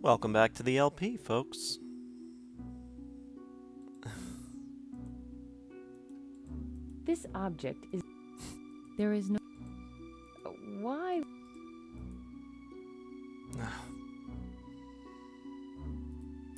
Welcome back to the LP, folks. This object is... There is no... Why?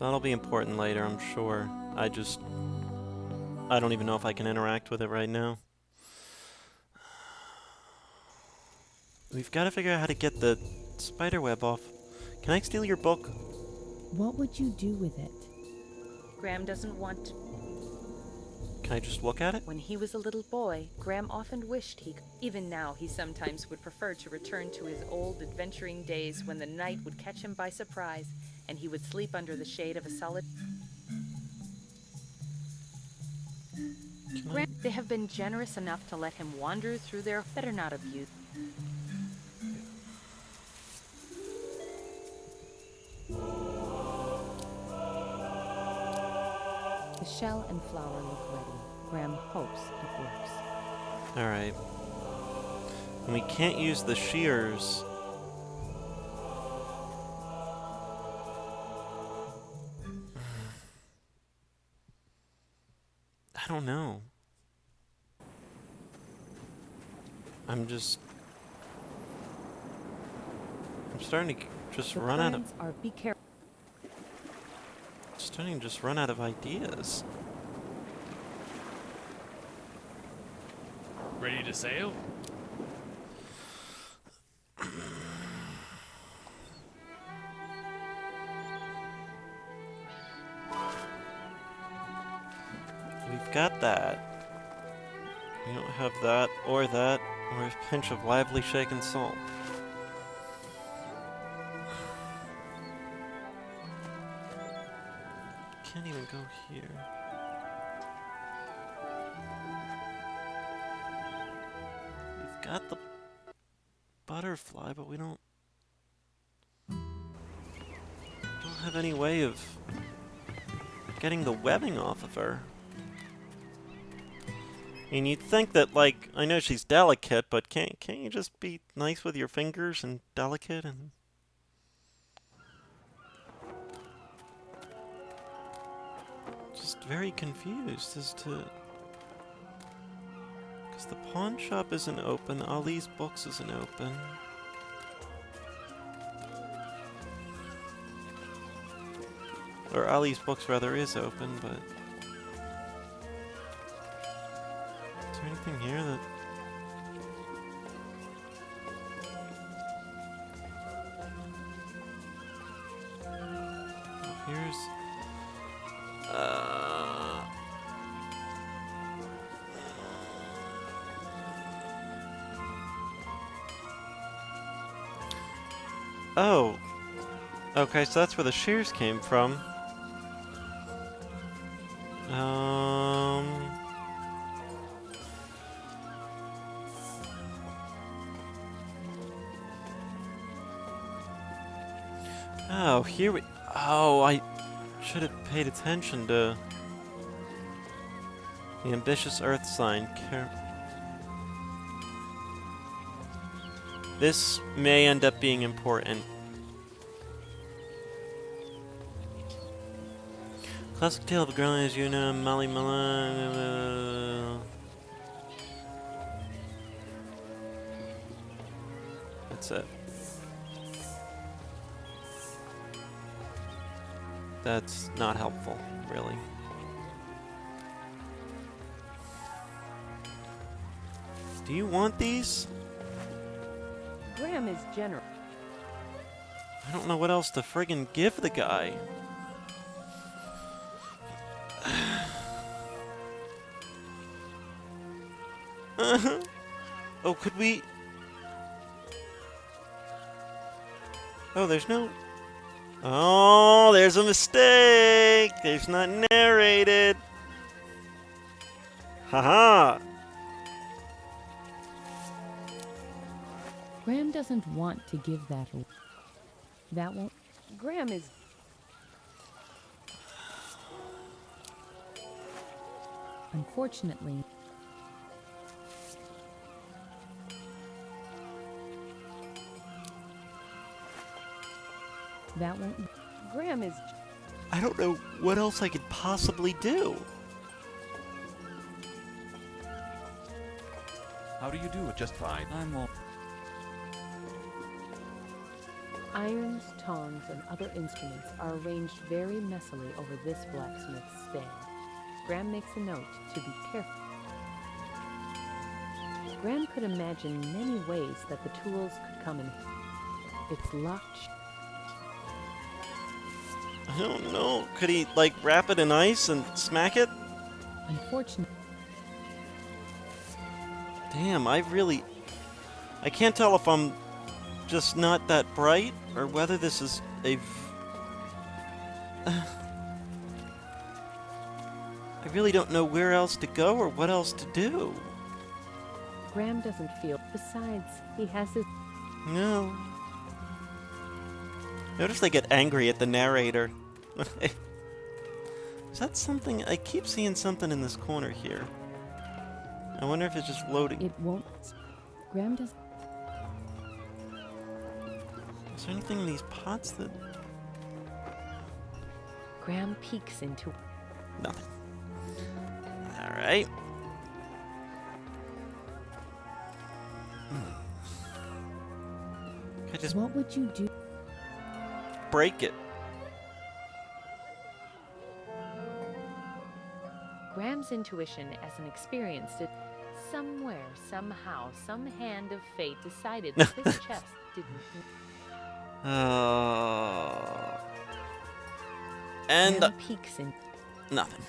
That'll be important later, I'm sure. I don't even know if I can interact with it right now. We've got to figure out how to get the spider web off. Can I steal your book? What would you do with it? Graham doesn't want to. Can I just look at it? When he was a little boy, Graham often wished he could. Even now, he sometimes would prefer to return to his old adventuring days when the night would catch him by surprise and he would sleep under the shade of a solid... They have been generous enough to let him wander through their... Better not abuse. The shell and flour look ready. Graham hopes it works. Alright. And we can't use the shears. I don't know. I'm starting to just run out of... Be careful. Starting to just run out of ideas. Ready to sail? We've got that. We don't have that, or a pinch of lively shaken salt. Can't even go here. We've got the butterfly, but we don't have any way of getting the webbing off of her. I mean, you'd think that, like, I know she's delicate, but can't you just be nice with your fingers and delicate and... Just very confused as to... Because the pawn shop isn't open, Ali's books isn't open. Or Ali's books, rather, is open, but... Is there anything here that... Oh, here's... Oh. Okay, so that's where the shears came from. Oh, here we... Oh, I should have paid attention to the ambitious earth sign. This may end up being important. Classic tale of a girl as you know, Molly Malone. That's it. That's not helpful, really. Do you want these? Graham is generous. I don't know what else to friggin' give the guy. Oh, could we... Oh, there's no... Oh, there's a mistake! There's not narrated! Haha! Graham doesn't want to give that away. That won't... Graham is... Unfortunately... That won't... Graham is... I don't know what else I could possibly do. How do you do it? Just fine. I'm all... Irons, tongs, and other instruments are arranged very messily over this blacksmith's stand. Graham makes a note to be careful. Graham could imagine many ways that the tools could come in. It's locked. I don't know. Could he, like, wrap it in ice and smack it? Unfortunately, Damn, I can't tell if I'm just not that bright, or whether this is a... I really don't know where else to go or what else to do. Graham doesn't feel. Besides, he has his... No. Notice they get angry at the narrator. Is that something? I keep seeing something in this corner here. I wonder if it's just loading. It won't... Graham does... Is there anything in these pots that... Graham peeks into... Nothing. Alright. I just What would you do? break it. Graham's intuition as an experienced it. Somewhere, somehow, some hand of fate decided that this chest didn't... And Graham peeks in... nothing.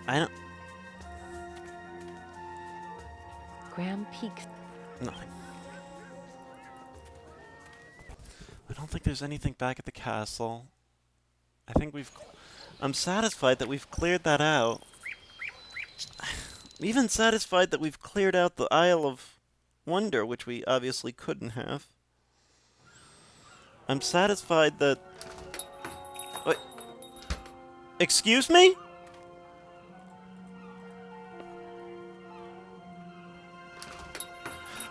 I don't... Graham peeks... Nothing. I don't think there's anything back at the castle. I think I'm satisfied that we've cleared that out. I'm even satisfied that we've cleared out the Isle of Wonder, which we obviously couldn't have. I'm satisfied that... Wait. Excuse me?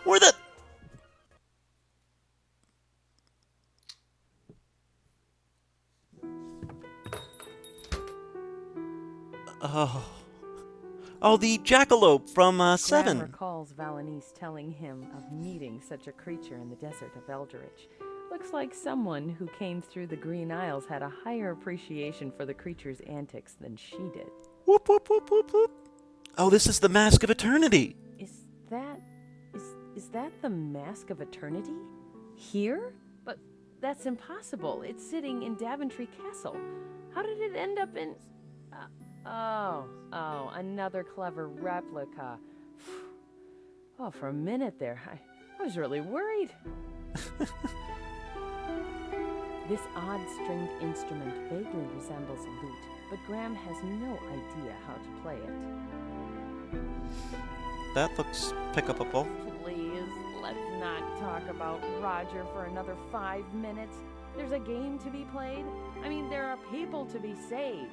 Where the... Oh. Oh, the jackalope from, Graham 7. recalls Valanice telling him of meeting such a creature in the desert of Eldritch. Looks like someone who came through the Green Isles had a higher appreciation for the creature's antics than she did. Whoop, whoop, whoop, whoop, whoop. Oh, this is the Mask of Eternity. Is that the Mask of Eternity? Here? But that's impossible. It's sitting in Daventry Castle. How did it end up in... Oh, another clever replica. Oh, for a minute there, I was really worried. This odd stringed instrument vaguely resembles a lute, but Graham has no idea how to play it. That looks pick-upable. Please, let's not talk about Roger for another 5 minutes. There's a game to be played. I mean, there are people to be saved.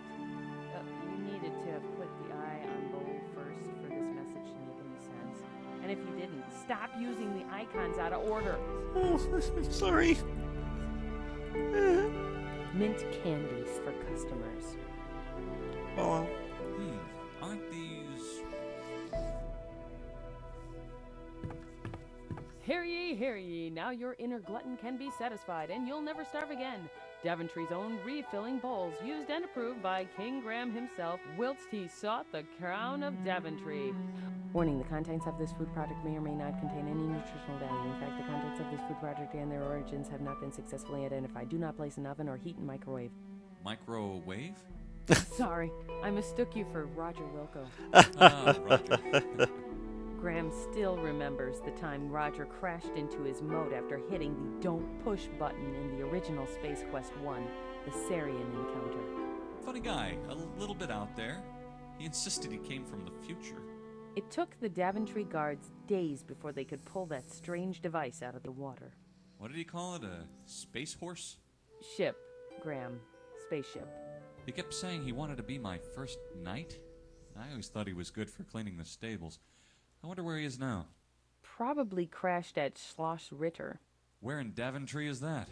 You needed to have clicked the I on bold first for this message to make any sense. And if you didn't, stop using the icons out of order. Oh, I'm sorry. Mint candies for customers. Oh, Aren't these... Hear ye, now your inner glutton can be satisfied, and you'll never starve again. Daventry's own refilling bowls, used and approved by King Graham himself, whilst he sought the crown of Daventry. Warning, the contents of this food product may or may not contain any nutritional value. In fact, the contents of this food product and their origins have not been successfully identified. Do not place in oven or heat in microwave. Microwave? Sorry, I mistook you for Roger Wilco. Roger. Graham still remembers the time Roger crashed into his moat after hitting the Don't Push button in the original Space Quest 1, the Sarian encounter. Funny guy, a little bit out there. He insisted he came from the future. It took the Daventry guards days before they could pull that strange device out of the water. What did he call it? A space horse? Ship, Graham. Spaceship. He kept saying he wanted to be my first knight. I always thought he was good for cleaning the stables. I wonder where he is now. Probably crashed at Schloss Ritter. Where in Daventry is that?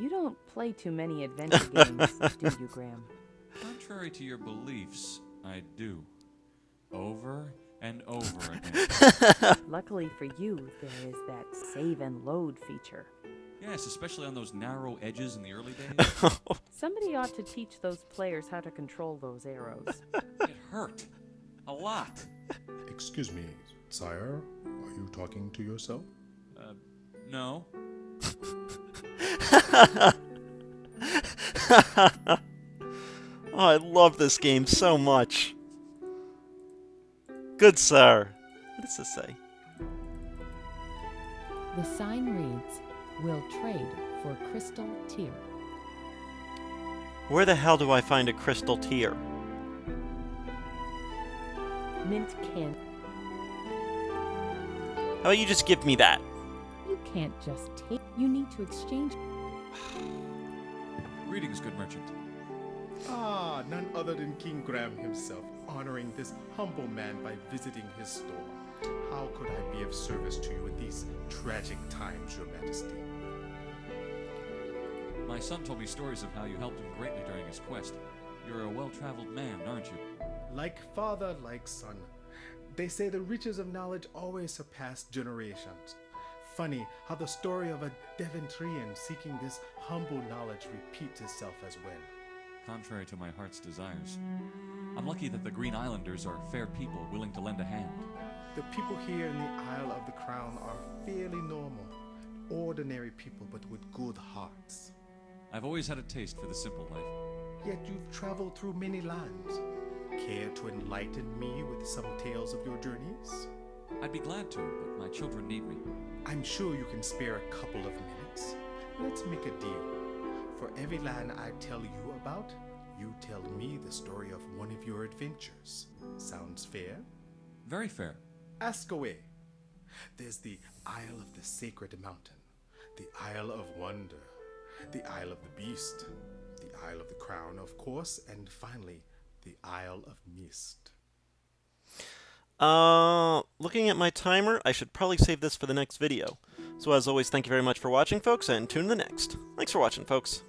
You don't play too many adventure games, do you, Graham? Contrary to your beliefs, I do. Over and over again. Luckily for you, there is that save and load feature. Yes, especially on those narrow edges in the early days. Somebody ought to teach those players how to control those arrows. It hurt. A lot. Excuse me, sire. Are you talking to yourself? No. Oh, I love this game so much. Good sir. What does this say? The sign reads, "Will trade for crystal tear." Where the hell do I find a crystal tear? Mint can. How about you just give me that? You can't just take. You need to exchange. Greetings, good merchant. Ah, none other than King Graham himself, honoring this humble man by visiting his store. How could I be of service to you in these tragic times, Your Majesty? My son told me stories of how you helped him greatly during his quest. You're a well-traveled man, aren't you? Like father, like son. They say the riches of knowledge always surpass generations. Funny how the story of a Devontrian seeking this humble knowledge repeats itself as well. Contrary to my heart's desires. I'm lucky that the Green Islanders are fair people willing to lend a hand. The people here in the Isle of the Crown are fairly normal, ordinary people but with good hearts. I've always had a taste for the simple life. Yet you've traveled through many lands. Care to enlighten me with some tales of your journeys? I'd be glad to, but my children need me. I'm sure you can spare a couple of minutes. Let's make a deal. For every land I tell you about, you tell me the story of one of your adventures. Sounds fair? Very fair. Ask away. There's the Isle of the Sacred Mountain, the Isle of Wonder, the Isle of the Beast, the Isle of the Crown, of course, and finally, the Isle of Mist. Looking at my timer, I should probably save this for the next video. So as always, thank you very much for watching, folks, and tune in the next. Thanks for watching, folks.